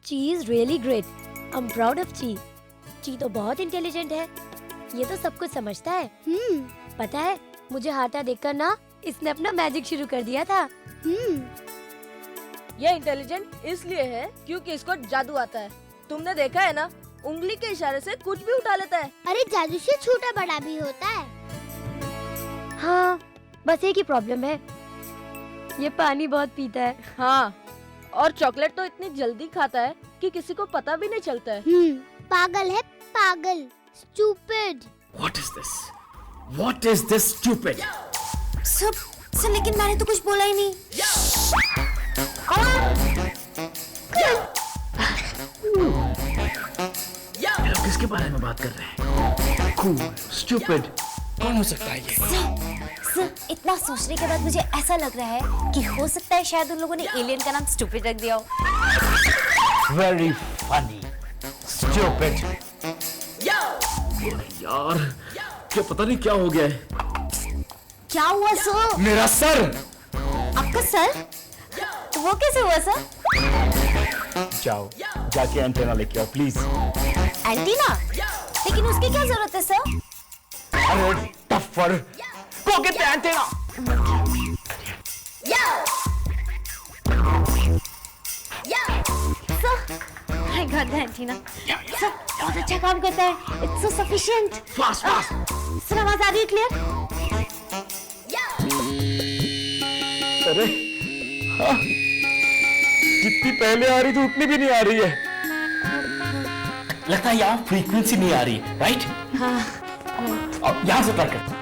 ची is really great. I am proud of ची। ची तो बहुत इंटेलिजेंट है, ये तो सब कुछ समझता है। पता है मुझे हारता देखकर ना इसने अपना मैजिक शुरू कर दिया था। ये इंटेलिजेंट इसलिए है क्योंकि इसको जादू आता है। तुमने देखा है ना, उंगली के इशारे से कुछ भी उठा लेता है। अरे जादू से छोटा बड़ा भी होता है। हाँ, बस एक ही प्रॉब्लम है, ये पानी बहुत पीता है। हाँ, और चॉकलेट तो इतनी जल्दी खाता है कि किसी को पता भी नहीं चलता है। पागल है पागल, stupid. What is this? What is this stupid? Sir लेकिन मैंने तो कुछ बोला ही नहीं। ये लोग किसके बारे में बात कर रहे हैं? Cool, stupid. कौन हो सकता है ये? सर इतना सोचने के बाद मुझे ऐसा लग रहा है कि हो सकता है शायद उन लोगों ने एलियन का नाम स्टूपिड रख दिया हो। Very funny. Stupid. यार, क्या पता नहीं क्या हो गया है। क्या हुआ सर? मेरा सर। आपका सर? तो वो कैसे हुआ सर? जाओ, जाके एंटेना लेके आओ प्लीज। एंटीना? लेकिन उसकी क्या जरूरत है सर? अरे tougher, go get the antenna. I got the antenna. Sir बहुत अच्छा काम करता है। It's so sufficient. Fast, fast. Sir आवाज आ रही है क्लियर? अरे, हाँ, जितनी पहले आ रही थी उतनी भी नहीं आ रही है। लगता है यहाँ फ्रीक्वेंसी नहीं आ रही है, राइट? हाँ। अब यहाँ से ट्राई करते हैं।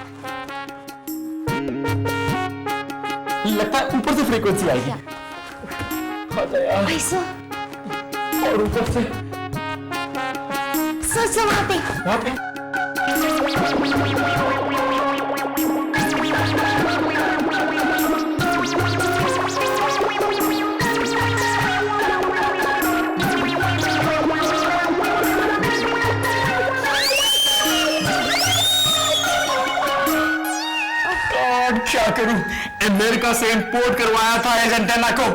लगता है ऊपर से फ्रीक्वेंसी आएगी। हाँ यार। भाई सर। और ऊपर से सर वहाँ पे। वहाँ पे क्या करूं? अमेरिका से इंपोर्ट करवाया था इस एंटेना को।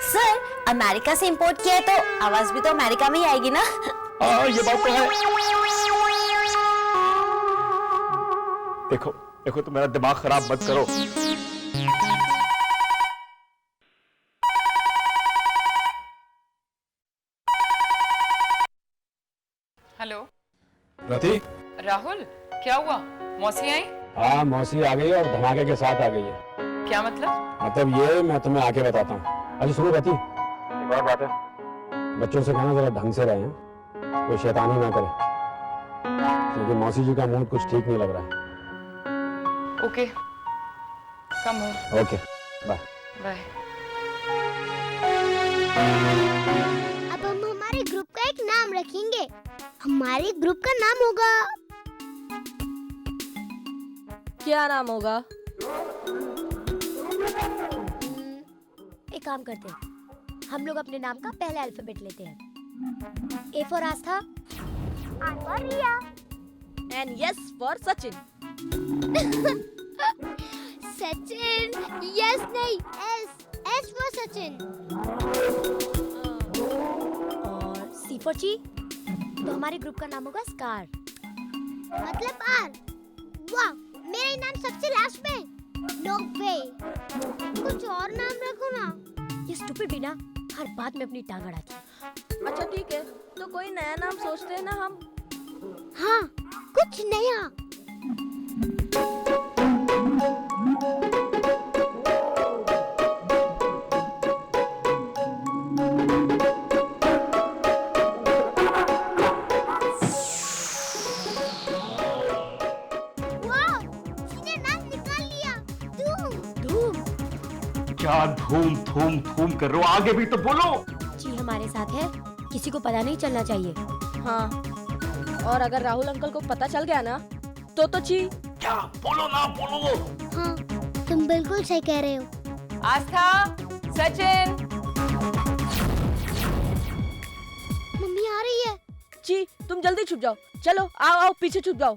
सर अमेरिका से इंपोर्ट किया है तो आवाज भी तो अमेरिका में ही आएगी ना? हाँ ये बात तो है। देखो देखो, तो मेरा दिमाग खराब मत करो। हेलो रति। राहुल, क्या हुआ? मौसी आई? हाँ मौसी आ गई है और धमाके के साथ आ गई है। क्या मतलब? मतलब ये मैं तुम्हें आके बताता हूँ। अरे सुनो रति, एक और बात है, बच्चों से कहना जरा ढंग से रहें, कोई शैतानी ना करे, क्योंकि मौसी जी का मूड कुछ ठीक नहीं लग रहा है। ओके, कम हो। Okay bye bye. अब हम हमारे ग्रुप का एक नाम रखेंगे। हमारे ग्रुप का नाम होगा, क्या नाम होगा? एक काम करते हैं, हम लोग अपने नाम का पहला अल्फाबेट लेते हैं। A for Aastha, R for Riya, and yes for Sachin. Sachin. Yes नहीं, एस, एस फॉर सचिन। और सी फॉर ची, तो हमारे ग्रुप का नाम होगा स्कार। मतलब आर। वाह, मेरा ही नाम सबसे लास्ट में। नो वे, कुछ और नाम रखो ना। ये स्टूपिड भी ना हर बात में अपनी टांग अड़ाती है। अच्छा ठीक है, तो कोई नया नाम सोचते हैं ना हम। हाँ, कुछ नया। वाह, सीधे नाम निकाल लिया। धूम। क्या धूम धूम धूम कर रहे हो? आगे भी तो बोलो। ची हमारे साथ है, किसी को पता नहीं चलना चाहिए। हाँ, और अगर राहुल अंकल को पता चल गया ना तो ची। क्या बोलो ना बोलो। हाँ, तुम बिल्कुल सही कह रहे हो। आस्था, सचिन। मम्मी आ रही है। ची तुम जल्दी छुप जाओ। चलो आओ आओ, पीछे छुप जाओ।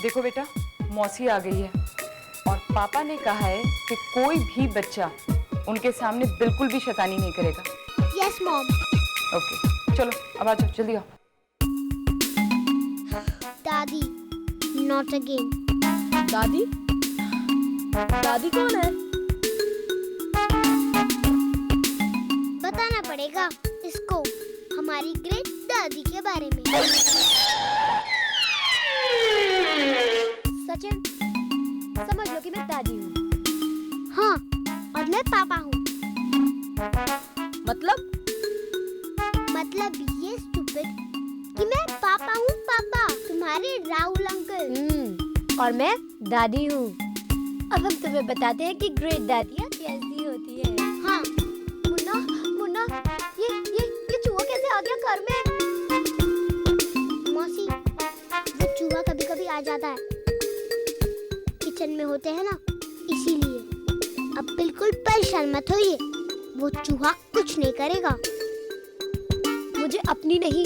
देखो बेटा, मौसी आ गई है और पापा ने कहा है कि कोई भी बच्चा उनके सामने बिल्कुल भी शैतानी नहीं करेगा। Yes mom. ओके, चलो अब आ जाओ, जल्दी आओ। दादी, नॉट अगेन। दादी? दादी कौन है? बताना पड़ेगा इसको हमारी ग्रेट दादी के बारे में। सचिन, समझ लो कि मैं दादी हूँ। हाँ, और मैं पापा हूँ। मतलब ये स्टूपिड कि मैं पापा हूँ, पापा तुम्हारे राहुल अंकल। और मैं दादी हूँ। अब हम तुम्हें बताते हैं कि ग्रेट दादियाँ कैसी होती है। हाँ। मुन्ना, ये चूहा कैसे आ गया घर में? मौसी, वो चूहा कभी-कभी आ जाता है। किचन में होते हैं ना, इसीलिए। अब बिल्कुल परेशान मत होइए, वो चूहा कुछ नहीं करेगा। मुझे अपनी नहीं,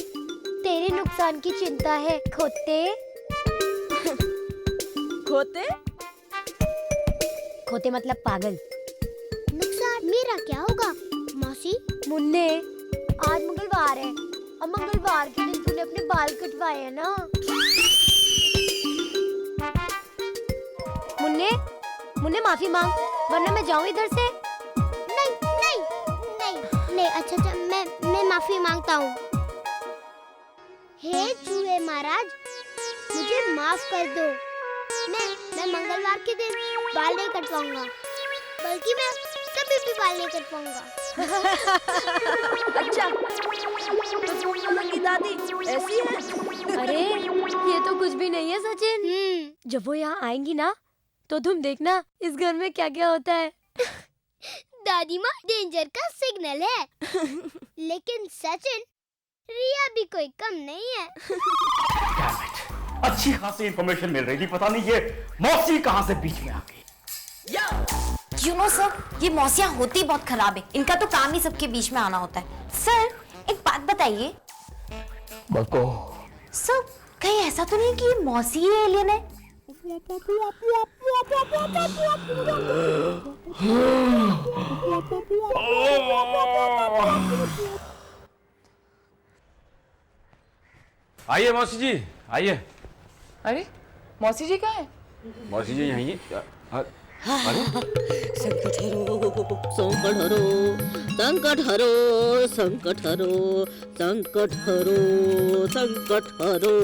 तेरे नुकसान की चिंता है खोते। खोते? खोते मतलब पागल। नुकसान मेरा क्या होगा मौसी? मुन्ने, आज मंगलवार है और मंगलवार के दिन तूने अपने बाल कटवाए हैं ना। मुन्ने माफी मांग, वरना मैं जाऊं इधर से। नहीं, अच्छा, मैं माफी मांगता हूँ। हे चूहे महाराज, मुझे माफ कर दो। मैं मंगलवार के दिन बाल नहीं कटवाऊंगा, बल्कि मैं कभी भी बाल नहीं कटवाऊंगा। अच्छा, तो तुम लोगों की दादी ऐसी है? अरे ये तो कुछ भी नहीं है सचिन। जब वो यहाँ आएंगी ना, तो तुम देखना इस घर में क्या क्या होता है। दादी माँ डेंजर का सिग्नल है। लेकिन सचिन, रिया भी कोई कम नहीं है। अच्छी खासी इंफॉर्मेशन मिल रही थी, पता नहीं ये मौसी कहाँ से बीच में आ गई। You know सर, ये मौसियाँ होती बहुत खराब है। इनका तो काम ही सबके बीच में आना होता है। सर, एक बात बताइए। बको सर, कहीं ऐसा तो नहीं कि ये मौसी ही एलियन है? आइए मौसी जी, आइए। अरे मौसी जी कहाँ है? मौसी जी यहीं हैं। अरे संकट हरो संकट हरो संकट हरो संकट हरो संकट हरो संकट हरो संकट हरो।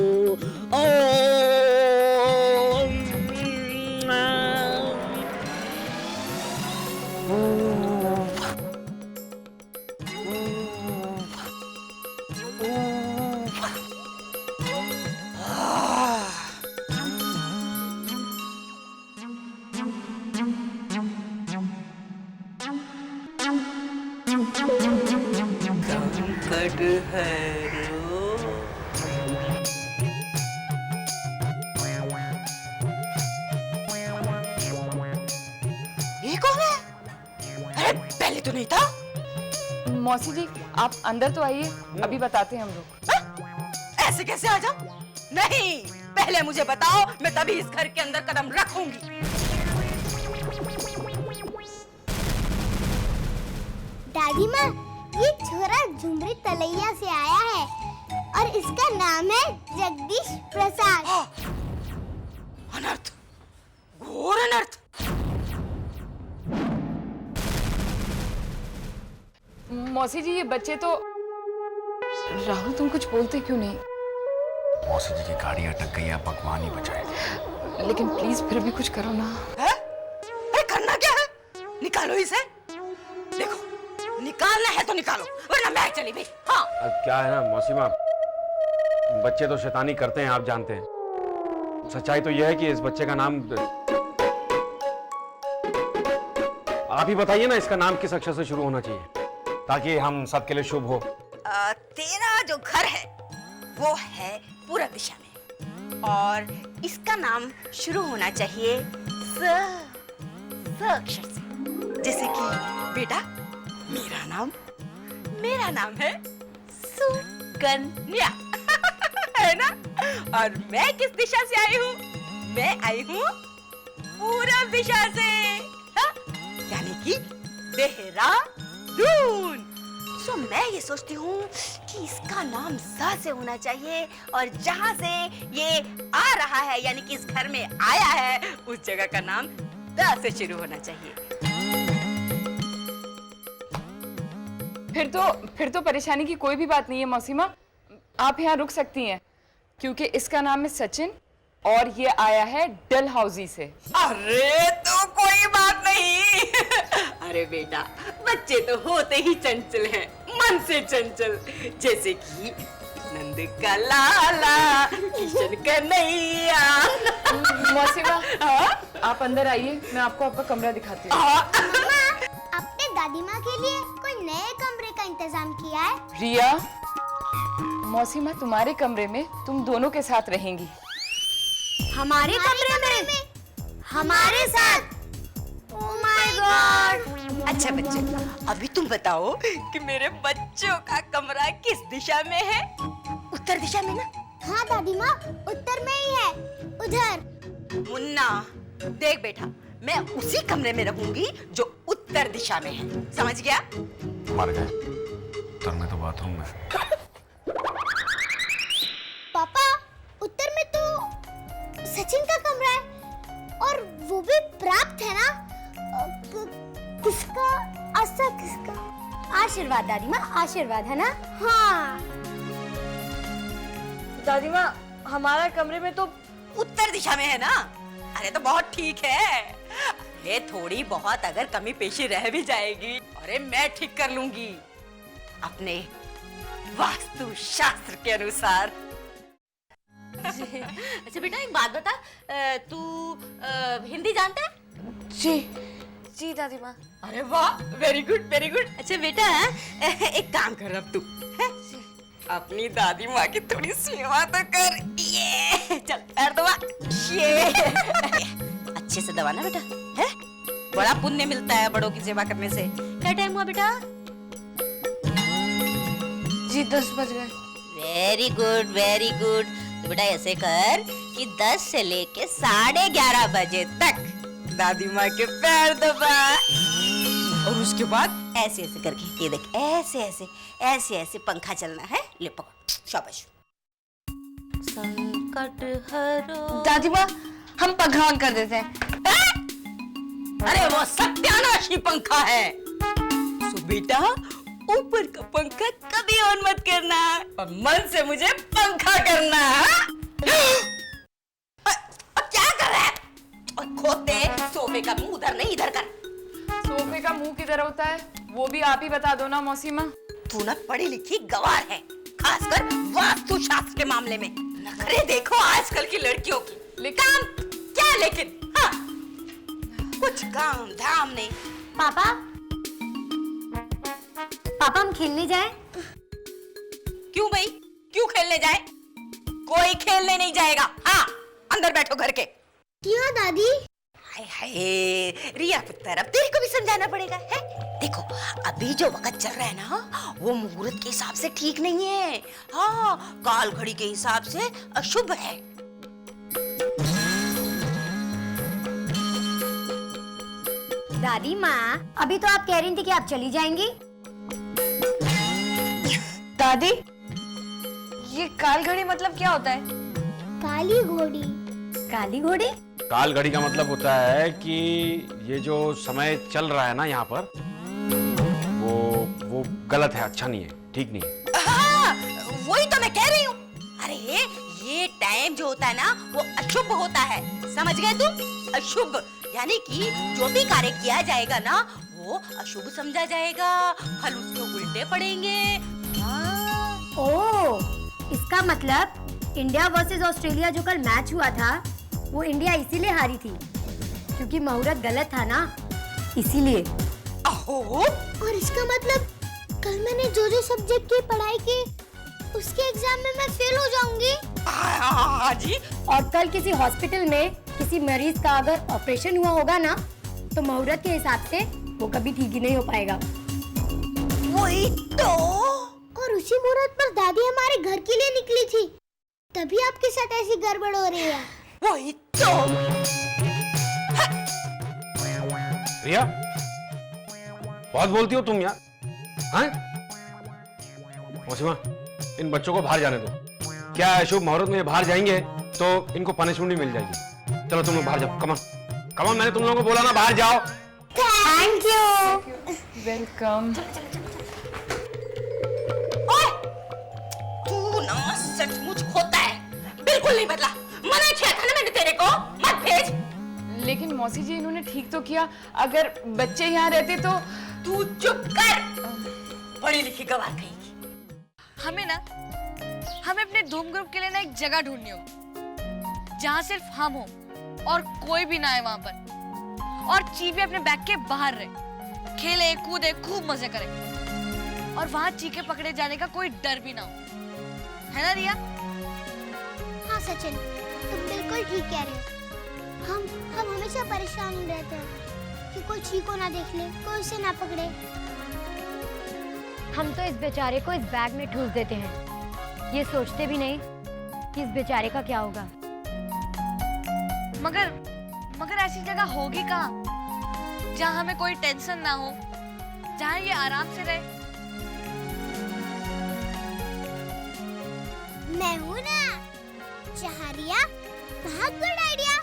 ये कौन है? अरे पहले तो नहीं था। मौसी जी आप अंदर तो आइए, अभी बताते हैं हम लोग। ऐसे कैसे आ जाऊं? नहीं, पहले मुझे बताओ, मैं तभी इस घर के अंदर कदम रखूंगी। दादी माँ, ये छोरा झुमरी तलैया से आया है और इसका नाम है जगदीश प्रसाद। अनर्थ, घोर अनर्थ। मौसी जी ये बच्चे तो। राहुल तुम कुछ बोलते क्यों नहीं? मौसी जी की गाड़ी अटक गई, आप भगवान ही बचाए। लेकिन प्लीज फिर भी कुछ करो ना। है? अरे करना क्या है? निकालो इसे। देखो, निकालना है तो निकालो, वरना मैं चली गई। हाँ। अब क्या है ना मौसी माँ, बच्चे तो शैतानी करते हैं, आप जानते हैं। सच्चाई तो यह है कि इस बच्चे का नाम, आप ही बताइए ना, इसका नाम किस अक्षर से शुरू होना चाहिए ताकि हम सबके लिए शुभ हो। तेरा जो घर है वो है पूरब दिशा में और इसका नाम शुरू होना चाहिए स अक्षर से। जैसे कि बेटा, मेरा नाम है सुकन्या। है ना? और मैं किस दिशा से आई हूँ? मैं आई हूँ पूरब दिशा से, हाँ? यानी कि देहरादून। तो मैं ये सोचती हूँ कि इसका नाम सा से होना चाहिए और जहाँ से ये आ रहा है यानी कि इस घर में आया है उस जगह का नाम द से शुरू होना चाहिए। फिर तो परेशानी की कोई भी बात नहीं है मौसीमा, आप यहाँ रुक सकती हैं क्योंकि इसका नाम है सचिन और ये आया है डलहौजी से। अरे तो कोई बात नहीं। अरे बेटा, बच्चे तो होते ही चंचल हैं, मन से चंचल, जैसे कि नंद का लाला, किशन कन्हैया। मौसीमा, आप अंदर आइए, मैं आपको आपका कमरा दिखाती हूँ। अपने दादी माँ के लिए कोई नए कमरे का इंतजाम किया है? रिया, मौसीमा तुम्हारे कमरे में तुम दोनों के साथ रहेंगी। हमारे कमरे में हमारे साथ? Oh my God. अच्छा बच्चे, अभी तुम बताओ कि मेरे बच्चों का कमरा किस दिशा में है? उत्तर दिशा में ना? हाँ दादी माँ, उत्तर में ही है, उधर। मुन्ना, देख बेटा, मैं उसी कमरे में रहूंगी जो उत्तर दिशा में है, समझ गया? मर गए, उत्तर में तो बाथरूम में। पापा, उत्तर में तो सचिन का कमरा है और वो भी प्राप्त है ना? किसका? आशा किसका? आशीर्वाद दादी माँ, आशीर्वाद है ना? हाँ। दादी माँ, हमारा कमरे में तो उत्तर दिशा में है ना? अरे तो बहुत ठीक है। ये थोड़ी बहुत अगर कमी पेशी रह भी जाएगी, अरे मैं ठीक कर लूंगी अपने वास्तु शास्त्र के अनुसार। अच्छा बेटा, एक बात बता, तू हिंदी जानता है? जी दादी माँ। अरे वाह, वेरी गुड वेरी गुड। अच्छा बेटा, एक काम कर अब तू, है? अपनी दादी माँ की थोड़ी सेवा तो कर। ये चल पैर दबा, ये अच्छे से दबाना बेटा, है? बड़ा पुण्य मिलता है बड़ों की सेवा करने से। क्या टाइम हुआ बेटा? जी 10 बज गए। Very good very good. तो बेटा ऐसे कर कि 10 से लेके 11:30 बजे तक दादी माँ के पैर दबा और उसके बाद ऐसे ऐसे करके, ये देख, ऐसे ऐसे ऐसे ऐसे पंखा चलना है। ले पकड़, शाबाश। संकट हरो। दादी माँ, हम पंखा ऑन कर देते हैं। अरे वो सत्यानाशी पंखा है। सो बेटा, ऊपर का पंखा कभी ऑन मत करना और मन से मुझे पंखा करना। क्या कर रहा है? और खोते, सोफे का मुंह उधर नहीं इधर कर। सोफे का मुंह किधर होता है वो भी आप ही बता दो ना मौसीमा। तू ना पढ़ी लिखी गवार है, खासकर वास्तु शास्त्र के मामले में। नखरे देखो आजकल की लड़कियों की। काम क्या लेकिन? हाँ, कुछ काम धाम नहीं। पापा, पापा हम खेलने जाएं? क्यों भाई, क्यों खेलने जाए? कोई खेलने नहीं जाएगा। हाँ, अंदर बैठो घर के। क्यों दादी? हाय हाय, रिया पुत्र, अब तेरे को भी समझाना पड़ेगा, है? देखो, अभी जो वक्त चल रहा है ना, वो मुहूर्त के हिसाब से ठीक नहीं है। हाँ, काल घड़ी के हिसाब से अशुभ है। दादी माँ, अभी तो आप कह रही थी कि आप चली जाएंगी। दादी, ये काल घड़ी मतलब क्या होता है? काली घोड़ी। काली घोड़ी? काल घड़ी का मतलब होता है कि ये जो समय चल रहा है ना यहाँ पर, वो गलत है, अच्छा नहीं है, ठीक नहीं है। हाँ, वही तो मैं कह रही हूँ। अरे ये टाइम जो होता है ना, वो अशुभ होता है, समझ गए तुम? अशुभ यानी कि जो भी कार्य किया जाएगा ना, वो अशुभ समझा जाएगा, फल उसके उल्टे पड़ेंगे। हाँ। ओह, इसका मतलब इंडिया वर्सेस ऑस्ट्रेलिया जो कल मैच हुआ था, वो इंडिया इसीलिए हारी थी क्योंकि मुहूर्त गलत था ना, इसीलिए। अहो, और इसका मतलब कल मैंने जो सब्जेक्ट की पढ़ाई की, उसके एग्जाम में मैं फेल हो जाऊंगी। हाँ जी। और कल किसी हॉस्पिटल में किसी मरीज का अगर ऑपरेशन हुआ होगा ना, तो मुहूर्त के हिसाब से वो कभी ठीक ही नहीं हो पाएगा। वही तो। और उसी मुहूर्त पर दादी हमारे घर के लिए निकली थी, तभी आपके साथ ऐसी गड़बड़ हो रही है। वही रिया, बहुत बोलती हो तुम यार। हाँ? मौसिमा, इन बच्चों को बाहर जाने दो। क्या है, शुभ मुहूर्त में ये बाहर जाएंगे तो इनको पनिशमेंट भी मिल जाएगी। चलो तुम लोग बाहर जाओ, कमान कमान, मैंने तुम लोगों को बोला ना बाहर जाओ। Thank you. वेलकम। तू ना सचमुच खोता है, बिल्कुल नहीं बदला। मना किया था ना मैंने तेरे को, मत भेज। लेकिन मौसी जी इन्होंने ठीक तो किया, अगर बच्चे यहाँ रहते तो। तू चुप कर, पढ़ी लिखी गवार कहेगी। हमें अपने धूम ग्रुप के लिए ना एक जगह ढूंढनी हो जहाँ सिर्फ हम हो और कोई भी ना आए वहाँ पर, और चीपे अपने बैग के बाहर रहे, खेले कूदे खूब मजे करे, और वहाँ चीखे पकड़े जाने का कोई डर भी ना हो, है ना रिया? हाँ सचिन, तुम बिल्कुल ठीक कह रहे हो। हम हमेशा परेशान रहते हैं कि कोई चीको ना देख ले, कोई उसे ना पकड़े। हम तो इस बेचारे को इस बैग में ठूस देते हैं, ये सोचते भी नहीं कि इस बेचारे का क्या होगा। मगर ऐसी जगह होगी कहाँ जहाँ हमें कोई टेंशन ना हो, जहाँ ये आराम से रहे। मैं हूँ ना, चाहरिया, बहुत गुड आइडिया।